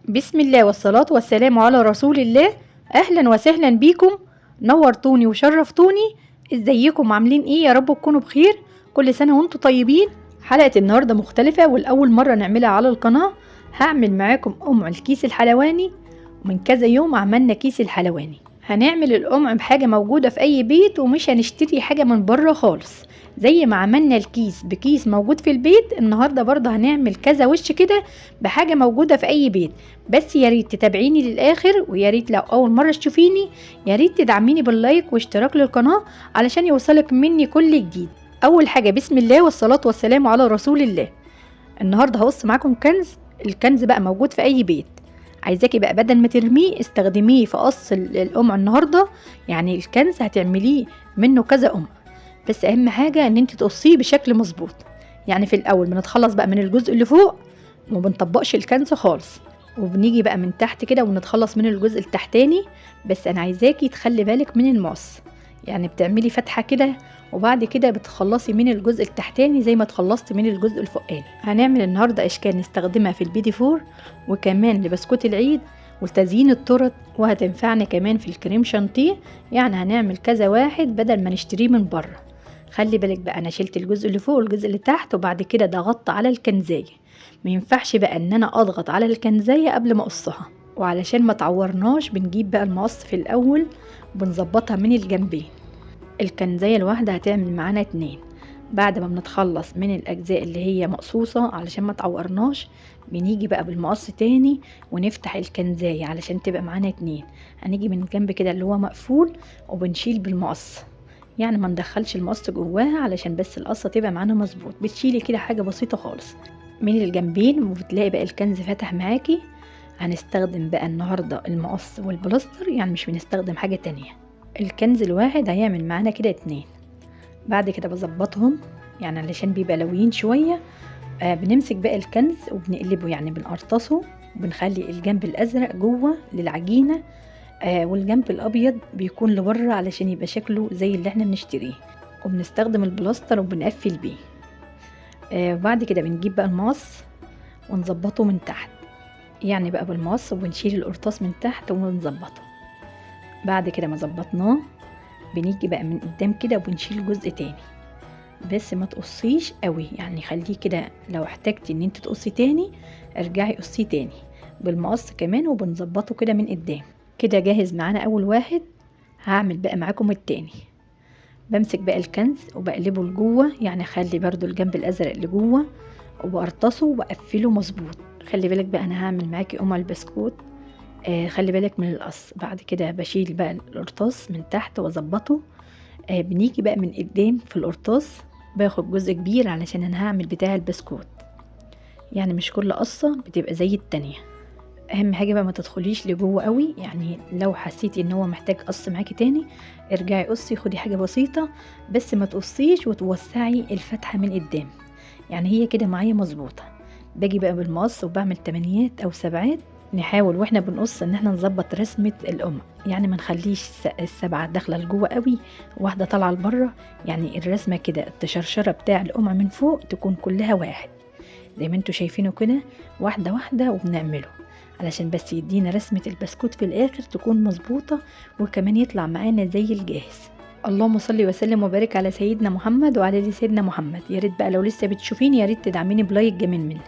بسم الله والصلاة والسلام على رسول الله. أهلا وسهلا بيكم، نورتوني وشرفتوني. ازيكم عاملين ايه؟ يا رب تكونوا بخير. كل سنة وانتم طيبين. حلقة النهاردة مختلفة والأول مرة نعملها على القناة. هعمل معاكم قمع الكيس الحلواني، ومن كذا يوم عملنا كيس الحلواني. هنعمل القمع بحاجة موجودة في أي بيت، ومش هنشتري حاجة من بره خالص. زي ما عملنا الكيس بكيس موجود في البيت، النهاردة برضه هنعمل كذا وش كده بحاجة موجودة في أي بيت. بس يا ريت تتابعيني للآخر، ويا ريت لو أول مرة تشوفيني يا ريت تدعميني باللايك واشتراك للقناة علشان يوصلك مني كل جديد. أول حاجة بسم الله والصلاة والسلام على رسول الله. النهاردة هقص معاكم كنز. الكنز بقى موجود في أي بيت. عايزاكي بقى بدل ما ترميه استخدميه في قص القمع النهاردة. يعني الكنز هتعمليه منه كذا قمع، بس أهم حاجة إن انت تقصيه بشكل مظبوط. يعني في الأول بنتخلص بقى من الجزء اللي فوق وما بنطبقش الكنز خالص، وبنيجي بقى من تحت كده ونتخلص من الجزء التحتاني. بس انا عايزاكي تخلي بالك من المقص، يعني بتعملي فتحة كده وبعد كده بتخلصي من الجزء التحتاني زي ما تخلصتي من الجزء الفوقاني. هنعمل النهارده اشكال نستخدمها في البيدي فور، وكمان لبسكوت العيد وتزيين التورت، وهتنفعنا كمان في الكريم شانتيه. يعني هنعمل كذا واحد بدل ما نشتريه من بره. خلي بالك بقى، انا شلت الجزء اللي فوق والجزء اللي تحت وبعد كده ضغطت على الكنزايه. ما ينفعش بقى ان انا اضغط على الكنزايه قبل ما اقصها، وعلشان ما تعورناش بنجيب بقى المقص في الاول وبنظبطها من الجنبين. الكنزايه الواحده هتعمل معانا 2. بعد ما بنتخلص من الاجزاء اللي هي مقصوصه علشان ما تعورناش، بنيجي بقى بالمقص تاني ونفتح الكنزايه علشان تبقى معانا 2. هنيجي من الجنب كده اللي هو مقفول وبنشيل بالمقص، يعني ما ندخلش المقص جواها علشان بس القصه تبقى معانا مظبوط. بتشيلي كده حاجه بسيطه خالص من الجنبين وبتلاقي بقى الكنز فتح معاكي. هنستخدم بقى النهارده المقص والبلاستر، يعني مش بنستخدم حاجه تانية. الكنز الواحد هيعمل معانا كده 2. بعد كده بظبطهم يعني علشان بيبقى لويين شويه. بنمسك بقى الكنز وبنقلبه، يعني بنقرطصه وبنخلي الجنب الازرق جوه للعجينه، والجنب الابيض بيكون لبره علشان يبقى شكله زي اللي احنا بنشتريه. وبنستخدم البلاستر وبنقفل بيه. وبعد كده بنجيب بقى المقص ونظبطه من تحت، يعني بقى بالمقص، وبنشيل القرطاس من تحت ونظبطه. بعد كده ما ظبطناه بنيجي بقى من قدام كده وبنشيل جزء تاني، بس ما تقصيش قوي، يعني خليه كده. لو احتاجتي ان انت تقصي تاني ارجعي قصيه تاني بالمقص كمان، وبنظبطه كده من قدام. كده جاهز معانا اول واحد. هعمل بقى معاكم التاني. بمسك بقى الكنز وبقلبه لجوه، يعني اخلي برضو الجنب الازرق لجوه وبقرطصه وبقفله مظبوط. خلي بالك بقى انا هعمل معاكي قمع البسكوت. خلي بالك من القص. بعد كده بشيل بقى القرطاس من تحت واظبطه. بنيجي بقى من قدام في القرطاس باخد جزء كبير علشان انا هعمل بتاع البسكوت، يعني مش كل قصة بتبقى زي التانية. اهم حاجة بقى ما تدخليش لجوه قوي، يعني لو حسيتي ان هو محتاج قص معاكي تاني ارجعي قصي، خدي حاجة بسيطة بس ما تقصيش وتوسعي الفتحة من قدام. يعني هي كده معايا مظبوطة. باجي بقى بالمقص وبعمل 8 أو 7. نحاول واحنا بنقص ان احنا نظبط رسمة القمع، يعني ما نخليش السبعة داخلة لجوه قوي واحدة طالعة لبره. يعني الرسمة كده التشرشرة بتاع القمع من فوق تكون كلها واحد زي ما انتوا شايفينه كده، واحدة واحدة وبنعمله علشان بس يدينا رسمة البسكوت في الاخر تكون مظبوطة، وكمان يطلع معانا زي الجاهز. اللهم صل وسلم وبارك على سيدنا محمد وعلى ال سيدنا محمد. يا ريت بقى لو لسه بتشوفيني يا ريت تدعميني بلايك جميل منك.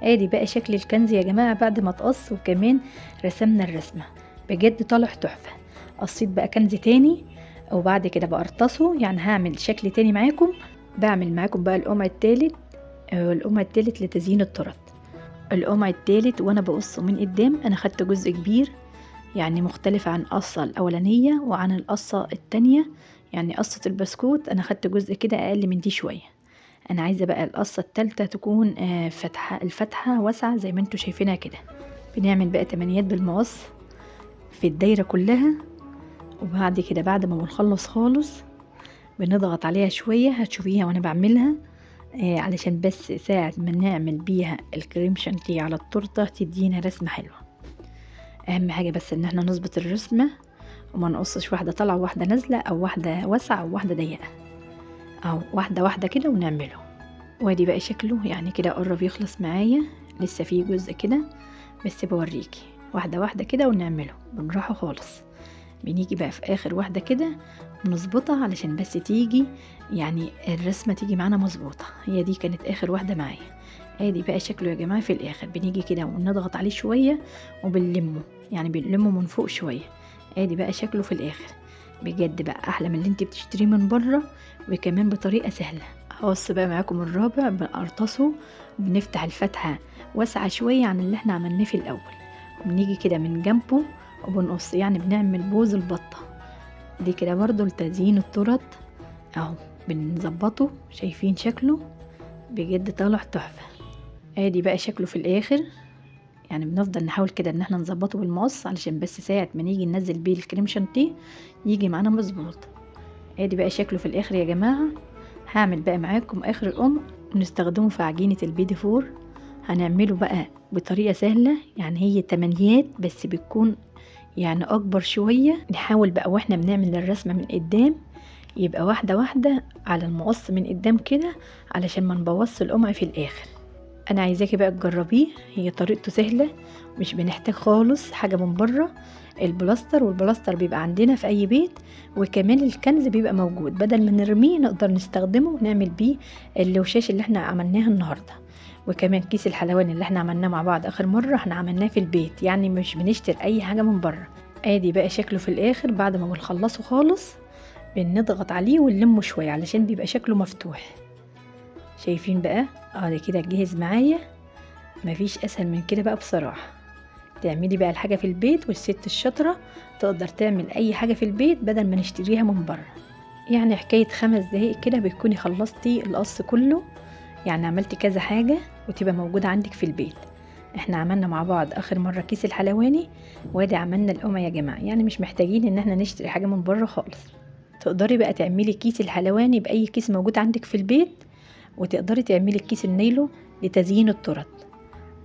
ادي بقى شكل الكنز يا جماعه بعد ما اتقص وكمان رسمنا الرسمه، بجد طالع تحفه. قصيت بقى كنز تاني وبعد كده بقرطصه، يعني هعمل شكل تاني معاكم. بعمل معاكم بقى القمع التالت. القمع التالت لتزيين التورت. القمع التالت وانا بقصه من قدام انا خدت جزء كبير، يعني مختلف عن القصه الاولانيه وعن القصه التانيه. يعني قصه البسكوت انا خدت جزء كده اقل من دي شويه. انا عايزه بقى القصه التالتة تكون الفتحه واسعه زي ما انتوا شايفينها كده. بنعمل بقى 8 بالمقص في الدايره كلها، وبعد كده بعد ما بنخلص خالص بنضغط عليها شويه. هتشوفيها وانا بعملها علشان بس ساعة ما نعمل بيها الكريم شانتيه على التورته تدينا رسمه حلوه. اهم حاجه بس ان احنا نظبط الرسمه وما نقصش واحده طالعه وواحده نازله، او واحده واسعه او واحده ضيقه، او واحده واحده كده ونعمله. وادي بقى شكله، يعني كده قرب يخلص معايا، لسه فيه جزء كده. بس بوريكي واحدة واحدة كده ونعمله بالراحة خالص. بنيجي بقى في اخر واحدة كده نظبطها علشان بس تيجي يعني الرسمة تيجي معانا مظبوطة. هي دي كانت اخر واحدة معايا. ادي بقى شكله يا جماعة في الاخر. بنيجي كده ونضغط عليه شوية وبنلمه، يعني بنلمه من فوق شوية. ادي بقى شكله في الاخر. بجد بقى احلى من اللي انت بتشتريه من بره، وكمان بطريقة سهلة. هقص بقى معاكم الرابع، بنقرطصه وبنفتح الفتحة واسعة شوية عن اللي احنا عملناه في الاول، وبنيجي كده من جنبه وبنقص، يعني بنعمل بوز البطة دي كده برضو لتزيين التورت اهو. بنظبطه، شايفين شكله بجد طالع تحفة. ادي بقى شكله في الاخر. يعني بنفضل نحاول كده ان احنا نظبطه بالمقص علشان بس ساعة ما نيجي ننزل بيه الكريم شانتيه يجي معانا مظبوط. ادي بقى شكله في الاخر يا جماعة. هعمل بقى معاكم اخر الامر ونستخدمه في عجينة البيدي فور. هنعمله بقى بطريقة سهلة، يعني هي تمانيات بس بتكون يعني اكبر شوية. نحاول بقى واحنا بنعمل الرسمة من قدام يبقى واحدة واحدة على المقص من قدام كده علشان ما نبوظش القمع في الاخر. انا عايزاكي بقى تجربيه، هي طريقته سهلة، مش بنحتاج خالص حاجة من بره. البلاستر، والبلاستر بيبقى عندنا في اي بيت، وكمان الكنز بيبقى موجود، بدل ما نرميه نقدر نستخدمه ونعمل بيه الوشاش اللي احنا عملناها النهاردة. وكمان كيس الحلواني اللي احنا عملناه مع بعض اخر مرة احنا عملناه في البيت، يعني مش بنشتري اي حاجة من بره. ادي بقى شكله في الاخر. بعد ما بنخلصه خالص بنضغط عليه ونلمه شوية علشان بيبقى شكله مفتوح. شايفين بقى ادي كده جهز معايا. مفيش اسهل من كده بقى بصراحة. تعملي بقى الحاجة في البيت، والست الشاطرة تقدر تعمل اي حاجة في البيت بدل ما نشتريها من بره. يعني حكاية 5 دقايق كده بتكوني خلصتي القص كله، يعني عملتي كذا حاجة وتبقى موجودة عندك في البيت. احنا عملنا مع بعض اخر مرة كيس الحلواني، وادي عملنا القمع يا جماعة. يعني مش محتاجين ان احنا نشتري حاجة من بره خالص. تقدري بقى تعملي كيس الحلواني باي كيس موجود عندك في البيت، وتقدري تعملي الكيس النايلو لتزيين التورت.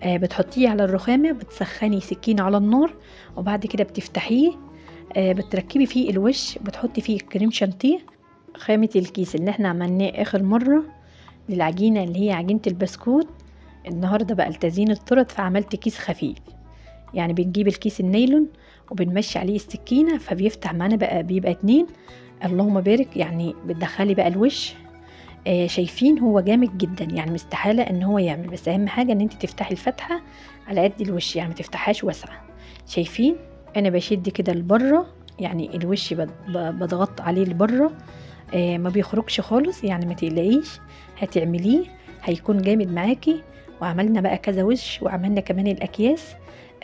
بتحطيه على الرخامة، بتسخني سكينة على النار، وبعد كده بتفتحيه. بتركبي فيه الوش، بتحطي فيه كريم شانتيه. خامة الكيس اللي احنا عملناه اخر مرة للعجينة اللي هي عجينة البسكوت، النهاردة بقى لتزيين التورت فعملت كيس خفيف. يعني بنجيب الكيس النايلون وبنمشي عليه السكينة فبيفتح معانا بقى، بيبقى 2. اللهم بارك. يعني بتدخلي بقى الوش. شايفين هو جامد جدا، يعني مستحالة ان هو يعمل، بس اهم حاجة ان انت تفتحي الفتحة على قد الوش، يعني ما تفتحهاش واسعة. شايفين انا بشد كده لبره، يعني الوش بضغط عليه لبره. ما بيخرجش خالص، يعني ما تقلقيش هتعمليه هيكون جامد معاكي. وعملنا بقى كذا وش، وعملنا كمان الاكياس.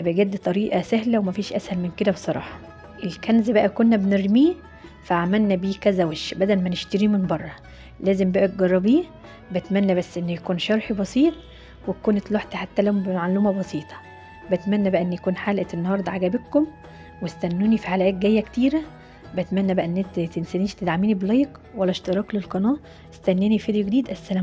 بجد طريقة سهلة ومفيش اسهل من كده بصراحة. الكنز بقى كنا بنرميه فعملنا بيه كذا وش بدل ما نشتريه من بره. لازم بقى تجربيه. بتمنى بس ان يكون شرحي بسيط وتكون طلعت حتى لو بمعلومة بسيطة. بتمنى بقى ان يكون حلقة النهاردة عجبتكم، واستنوني في حلقات جاية كتيرة. بتمنى بقى ان انت تنسنيش تدعميني بلايك ولا اشتراك للقناة. استنيني فيديو جديد. السلام